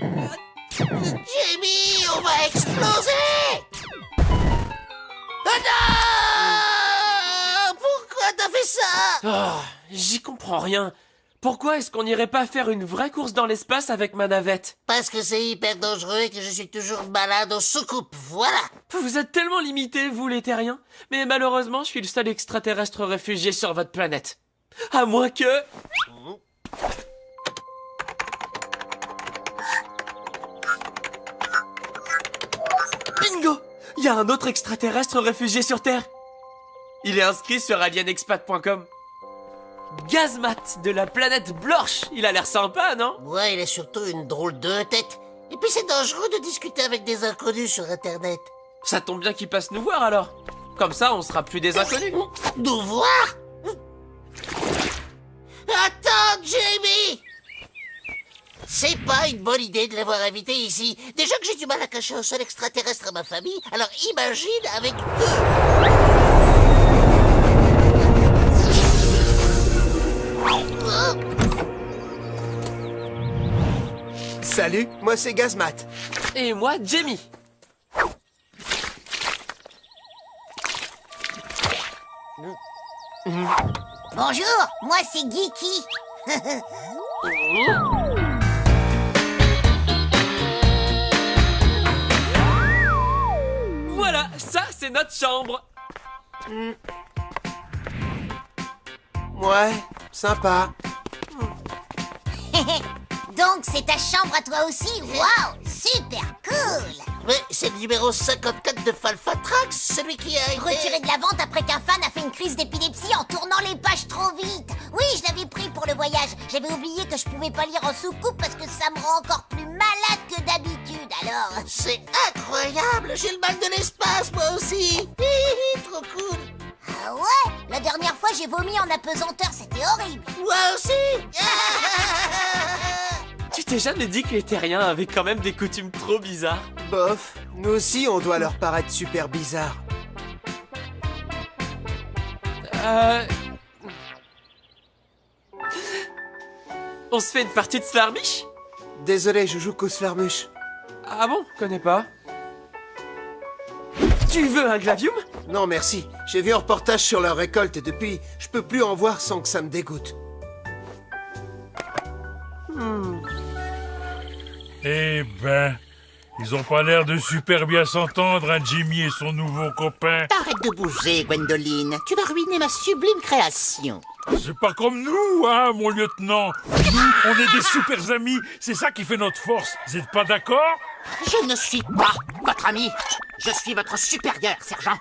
Jamie, on va exploser! Oh non! Pourquoi t'as fait ça? Oh, j'y comprends rien. Pourquoi est-ce qu'on n'irait pas faire une vraie course dans l'espace avec ma navette? Parce que c'est hyper dangereux et que je suis toujours malade aux soucoupes, voilà! Vous êtes tellement limités, vous les terriens. Mais malheureusement, je suis le seul extraterrestre réfugié sur votre planète. À moins que... Bingo! Il y a un autre extraterrestre réfugié sur Terre. Il est inscrit sur alienexpat.com. Gazmat de la planète Blorch. Il a l'air sympa, non? Ouais, il a surtout une drôle de tête. Et puis c'est dangereux de discuter avec des inconnus sur Internet. Ça tombe bien qu'il passe nous voir alors. Comme ça, on sera plus des inconnus. Nous voir? Attends, Jamie! C'est pas une bonne idée de l'avoir invité ici. Déjà que j'ai du mal à cacher un seul extraterrestre à ma famille, alors imagine avec deux. Salut, moi c'est Gazmat. Et moi, Jamie. Bonjour, moi c'est Geeky. Voilà, ça c'est notre chambre. Ouais, sympa. Donc c'est ta chambre à toi aussi? Waouh, super cool. Mais c'est le numéro 54 de Falfatrax, celui qui a été... Retiré de la vente après qu'un fan a fait une crise d'épilepsie en tournant les pages trop vite. Oui, je l'avais pris pour le voyage. J'avais oublié que je pouvais pas lire en soucoupe parce que ça me rend encore plus malade que d'habitude, alors... C'est incroyable, j'ai le mal de l'espace, moi aussi. Trop cool. Ah ouais? La dernière fois, j'ai vomi en apesanteur, c'était horrible. Moi aussi. Tu t'es jamais dit que les terriens avaient quand même des coutumes trop bizarres? Bof, nous aussi on doit leur paraître super bizarre. On se fait une partie de Slarmish? Désolé, je joue qu'au Slarmuche. Ah bon? Connais pas. Tu veux un glavium? Non merci, j'ai vu un reportage sur leur récolte et depuis, je peux plus en voir sans que ça me dégoûte. Eh ben, ils ont pas l'air de super bien s'entendre, hein, Jimmy et son nouveau copain. Arrête de bouger, Gwendoline. Tu vas ruiner ma sublime création. C'est pas comme nous, hein, mon lieutenant. Nous, on est des super amis. C'est ça qui fait notre force. Vous êtes pas d'accord? Je ne suis pas votre ami. Je suis votre supérieur, sergent.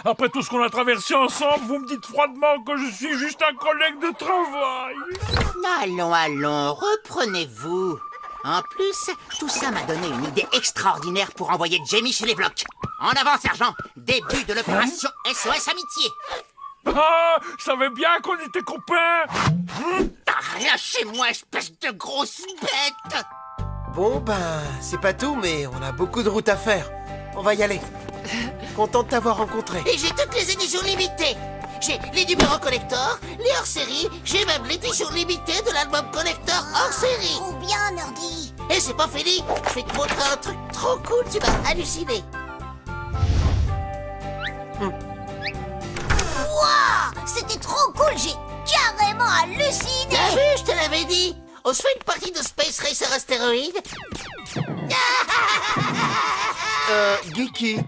Après tout ce qu'on a traversé ensemble, vous me dites froidement que je suis juste un collègue de travail. Allons, allons, reprenez-vous. En plus, tout ça m'a donné une idée extraordinaire pour envoyer Jamie chez les blocs. En avant, sergent. Début de l'opération SOS Amitié. Ah, je savais bien qu'on était copains. Lâchez-moi, espèce de grosse bête. Bon ben, c'est pas tout, mais on a beaucoup de route à faire. On va y aller. Content de t'avoir rencontré. Et j'ai toutes les éditions limitées. J'ai les numéros collector, les hors-série, j'ai même l'édition limitée de l'album collector hors-série. Trop bien, Nerdy. Et c'est pas fini, je vais te montrer un truc trop cool, tu vas halluciner. Waouh, c'était trop cool, j'ai carrément halluciné. T'as vu, je te l'avais dit. On se fait une partie de Space Racer Astéroïde. Geeky,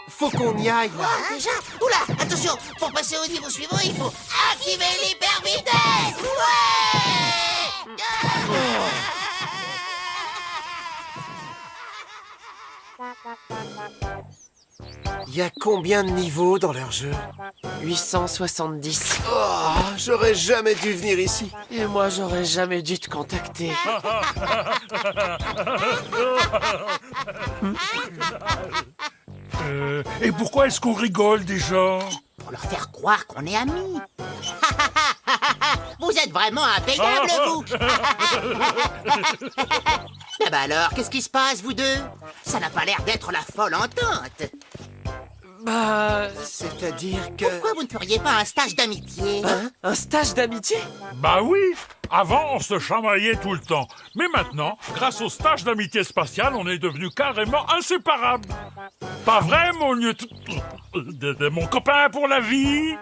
faut qu'on y aille là. Ah, déjà? Oula, attention, pour passer au niveau suivant, il faut activer l'hypervitesse. Ouais. Y a combien de niveaux dans leur jeu? 870. Oh, j'aurais jamais dû venir ici. Et moi, j'aurais jamais dû te contacter. Et pourquoi est-ce qu'on rigole déjà? Pour leur faire croire qu'on est amis. Vous êtes vraiment impayable, vous. Ah bah alors, qu'est-ce qui se passe, vous deux? Ça n'a pas l'air d'être la folle entente. Bah... C'est-à-dire que... Pourquoi vous ne feriez pas un stage d'amitié? Hein? Un stage d'amitié? Bah oui, avant on se chamaillait tout le temps. Mais maintenant, grâce au stage d'amitié spatiale, on est devenus carrément inséparables. Pas vrai, mon mon copain pour la vie?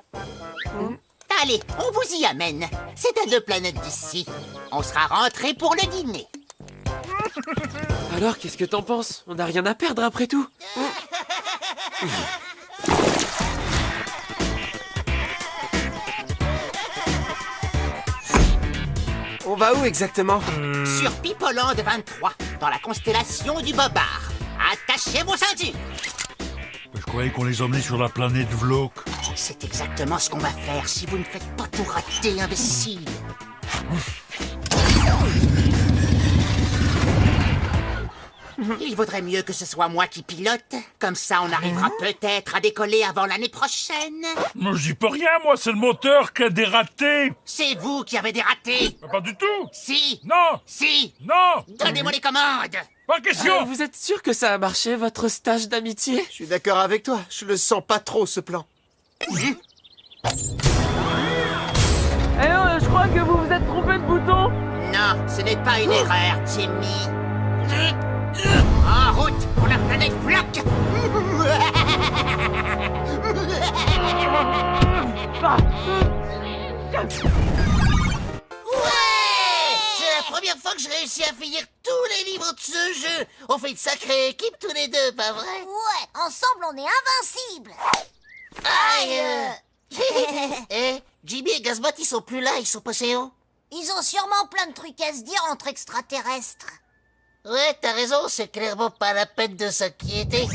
Allez, on vous y amène. C'est à 2 planètes d'ici. On sera rentrés pour le dîner. Alors, qu'est-ce que t'en penses? On n'a rien à perdre après tout. On va où exactement? Sur Pipoland 23, dans la constellation du Bobard. Attachez vos ceintures. Je croyais qu'on les emmenait sur la planète Vlok. C'est exactement ce qu'on va faire si vous ne faites pas tout rater, imbécile. Il vaudrait mieux que ce soit moi qui pilote. Comme ça, on arrivera peut-être à décoller avant l'année prochaine. Mais j'y peux rien, moi, c'est le moteur qui a dératé. C'est vous qui avez dératé. Pas du tout. Si. Non. Si. Non. Donnez-moi les commandes. Pas question. Vous êtes sûr que ça a marché, votre stage d'amitié? Je suis d'accord avec toi, je le sens pas trop ce plan. Eh je crois que vous vous êtes trompé de bouton. Non, ce n'est pas une erreur, Jimmy. En route pour la planète Vlok. Ouais! C'est la première fois que je réussis à finir tous les livres de ce jeu. On fait une sacrée équipe tous les deux, pas vrai? Ouais, ensemble on est invincibles. Aïe! Eh, Jimmy et Gazbot, ils sont plus là, ils sont passés où? Ils ont sûrement plein de trucs à se dire entre extraterrestres. Ouais, t'as raison, c'est clairement pas la peine de s'inquiéter.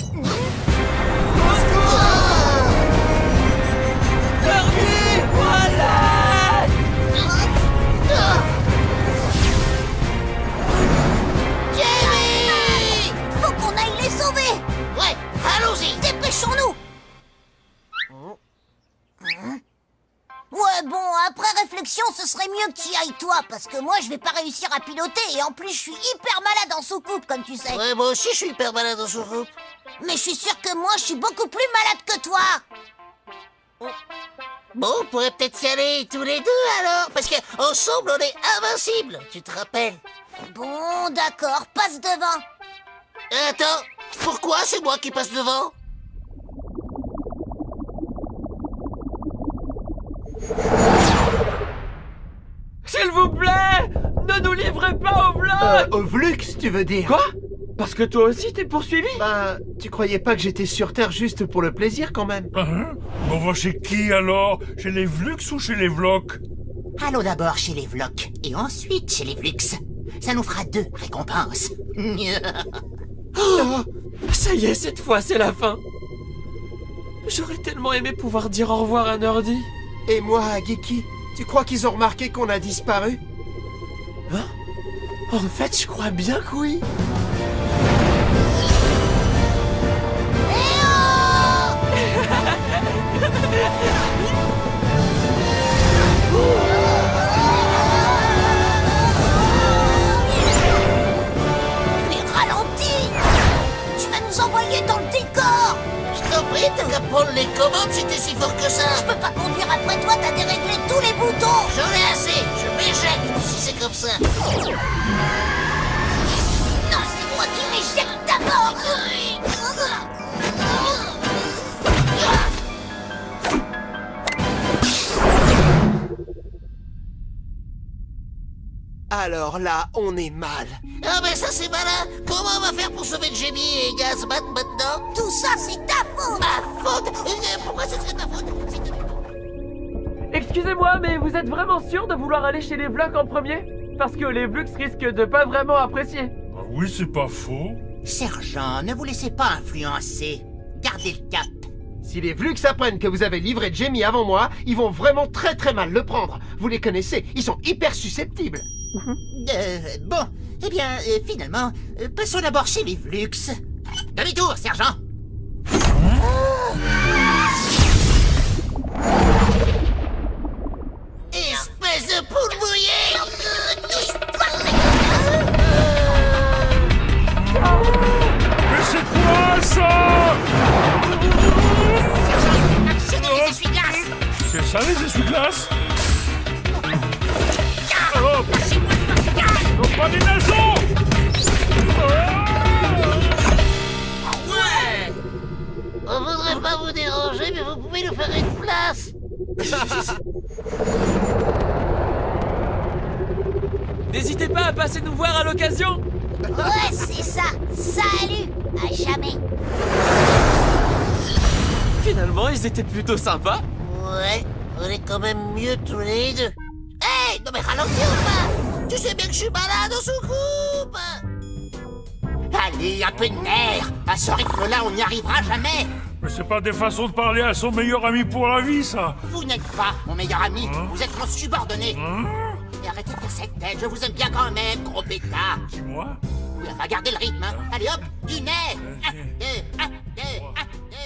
Jamie! Faut qu'on aille les sauver. Ouais, allons-y! Dépêchons-nous. Ouais, bon, après réflexion, ce serait mieux que tu y ailles toi, parce que moi, je vais pas réussir à piloter, et en plus, je suis hyper malade en soucoupe, comme tu sais. Ouais, moi aussi, je suis hyper malade en soucoupe. Mais je suis sûre que moi, je suis beaucoup plus malade que toi. Bon, on pourrait peut-être y aller tous les deux, alors, parce qu'ensemble, on est invincibles, tu te rappelles? Bon, d'accord, passe devant. Attends, pourquoi c'est moi qui passe devant? S'il vous plaît, ne nous livrez pas au Vlok. Au Vlux, tu veux dire? Quoi? Parce que toi aussi t'es poursuivi? Bah, tu croyais pas que j'étais sur Terre juste pour le plaisir quand même? Hein? On va chez qui alors? Chez les Vlux ou chez les Vlok? Allons d'abord chez les Vlok, et ensuite chez les Vlux. Ça nous fera 2 récompenses. Oh, ça y est, cette fois c'est la fin. J'aurais tellement aimé pouvoir dire au revoir à Nerdy. Et moi, à Geeky, tu crois qu'ils ont remarqué qu'on a disparu? Hein? En fait, je crois bien que oui. Mais ralentis. Tu vas nous envoyer dans le décor. Je t'en prie, t'as qu'à prendre les commandes si t'es si fort que ça. Je peux pas conduire après toi, t'as déréglé tous les boutons. J'en ai assez, je m'éjecte si c'est comme ça. Non, c'est moi qui m'éjecte d'abord. Alors là, on est mal. Ah ben ça c'est malin. Comment on va faire pour sauver Jamie et Gazmat maintenant? Tout ça, c'est ta faute. Ma faute? Pourquoi ce serait ma faute? Excusez-moi, mais vous êtes vraiment sûr de vouloir aller chez les Vlok en premier? Parce que les Vlux risquent de pas vraiment apprécier. Ah oui, c'est pas faux. Sergent, ne vous laissez pas influencer. Gardez le cap. Si les Vlux apprennent que vous avez livré Jamie avant moi, ils vont vraiment très très mal le prendre. Vous les connaissez, ils sont hyper susceptibles. Bon, eh bien, finalement, passons d'abord chez les Vlux. Demi-tour, sergent. Espèce de poule mouillée! Mais c'est quoi ça? Coordination! Ouais! On voudrait pas vous déranger, mais vous pouvez nous faire une place. N'hésitez pas à passer nous voir à l'occasion. Ouais, c'est ça. Salut. À jamais. Finalement, ils étaient plutôt sympas. Ouais, on est quand même mieux tous les deux. Hey, non mais ralentis ou pas? Tu sais bien que je suis malade en soucoupe. Allez, un peu de nerfs. À ce rythme-là, on n'y arrivera jamais. Mais c'est pas des façons de parler à son meilleur ami pour la vie, ça. Vous n'êtes pas mon meilleur ami, vous êtes mon subordonné. Et arrêtez de faire cette tête, je vous aime bien quand même, gros bêta. Dis-moi. Oui, enfin, gardez le rythme, hein. Allez hop, du nez. 1, 2, 1, 2, 1, 2.